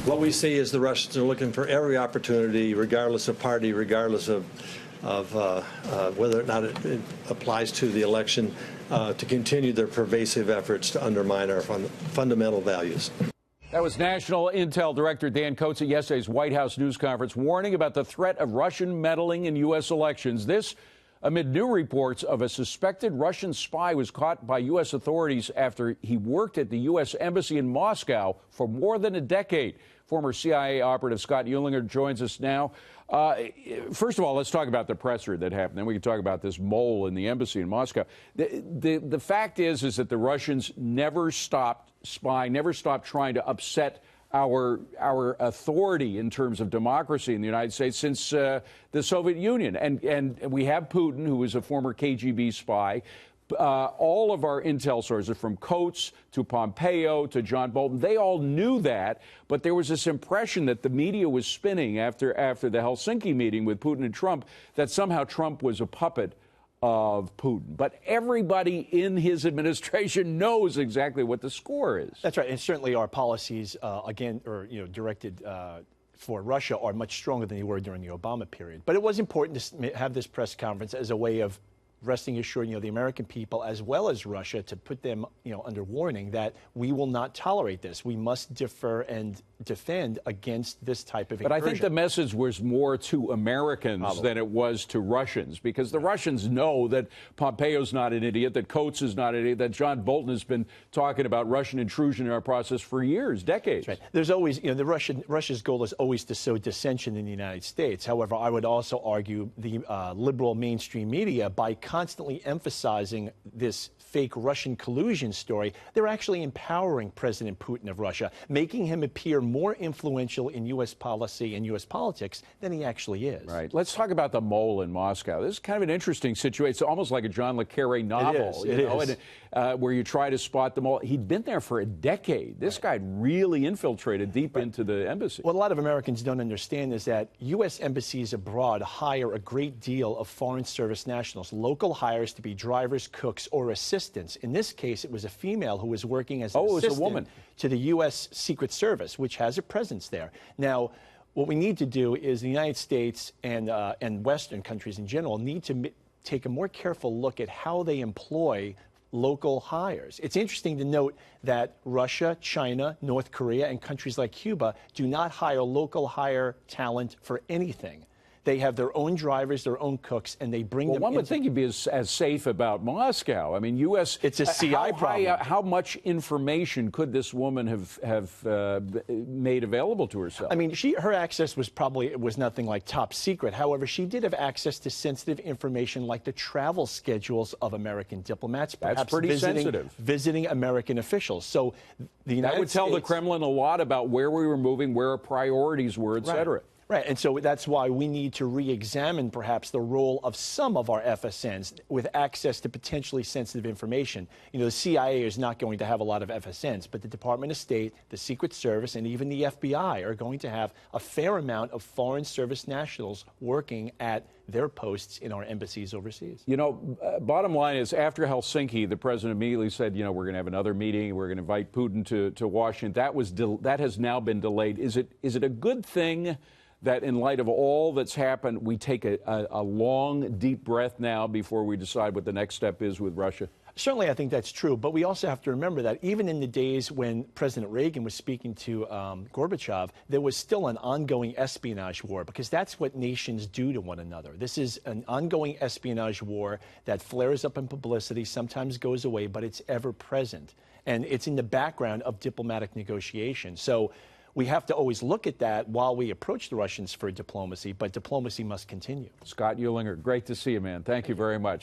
What we see is the Russians are looking for every opportunity, regardless of party, regardless of whether or not it applies to the election, to continue their pervasive efforts to undermine our fundamental values. That was National Intel Director Dan Coates at yesterday's White House news conference, warning about the threat of Russian meddling in U.S. elections. This amid new reports of a suspected Russian spy was caught by U.S. authorities after he worked at the U.S. Embassy in Moscow for more than a decade. Former CIA operative Scott Uehlinger joins us now. First of all, let's talk about the presser that happened. Then we can talk about this mole in the embassy in Moscow. The fact is that the Russians never stopped spying, never stopped trying to upset our authority in terms of democracy in the United States since the Soviet Union. And we have Putin, who was a former KGB spy. All of our intel sources, from Coates to Pompeo to John Bolton, they all knew that, but there was this impression that the media was spinning after the Helsinki meeting with Putin and Trump that somehow Trump was a puppet of Putin. But everybody in his administration knows exactly what the score is. That's right, and certainly our policies, directed for Russia are much stronger than they were during the Obama period. But it was important to have this press conference as a way of resting assured, the American people as well as Russia, to put them, under warning that we will not tolerate this. We must defer and defend against this type of incursion. But I think the message was more to Americans than it was to Russians, because the Russians know that Pompeo's not an idiot, that Coates is not an idiot, that John Bolton has been talking about Russian intrusion in our process for years, decades. That's right. There's always, Russia's goal is always to sow dissension in the United States. However, I would also argue the liberal mainstream media, by constantly emphasizing this fake Russian collusion story, they're actually empowering President Putin of Russia, making him appear more influential in U.S. policy and U.S. politics than he actually is. Right. Let's talk about the mole in Moscow. This is kind of an interesting situation. It's almost like a John le Carre novel, it is. Where you try to spot the mole. He'd been there for a decade. This guy really infiltrated deep into the embassy. What a lot of Americans don't understand is that U.S. embassies abroad hire a great deal of Foreign Service nationals, local hires to be drivers, cooks, or assistants. In this case, it was a female who was working as an assistant a woman to the U.S. Secret Service, which has a presence there. Now, what we need to do is the United States and Western countries in general need to take a more careful look at how they employ local hires. It's interesting to note that Russia, China, North Korea, and countries like Cuba do not hire local hire talent for anything. They have their own drivers, their own cooks, and they bring them in. One would think you'd be as safe about Moscow. I mean, U.S. It's a CI problem. How much information could this woman have made available to herself? I mean, her access was nothing like top secret. However, she did have access to sensitive information like the travel schedules of American diplomats. That's pretty sensitive. Visiting American officials. So the United States would tell the Kremlin a lot about where we were moving, where our priorities were, et cetera. Right, and so that's why we need to re-examine perhaps the role of some of our FSNs with access to potentially sensitive information. The CIA is not going to have a lot of FSNs, but the Department of State, the Secret Service, and even the FBI are going to have a fair amount of Foreign Service nationals working at their posts in our embassies overseas. Bottom line is, after Helsinki, the president immediately said, we're going to have another meeting, we're going to invite Putin to Washington. That has now been delayed. Is it a good thing that in light of all that's happened, we take a long, deep breath now before we decide what the next step is with Russia? Certainly, I think that's true. But we also have to remember that even in the days when President Reagan was speaking to Gorbachev, there was still an ongoing espionage war, because that's what nations do to one another. This is an ongoing espionage war that flares up in publicity, sometimes goes away, but it's ever present. And it's in the background of diplomatic negotiation. So we have to always look at that while we approach the Russians for diplomacy, but diplomacy must continue. Scott Uehlinger, great to see you, man. Thank you very much.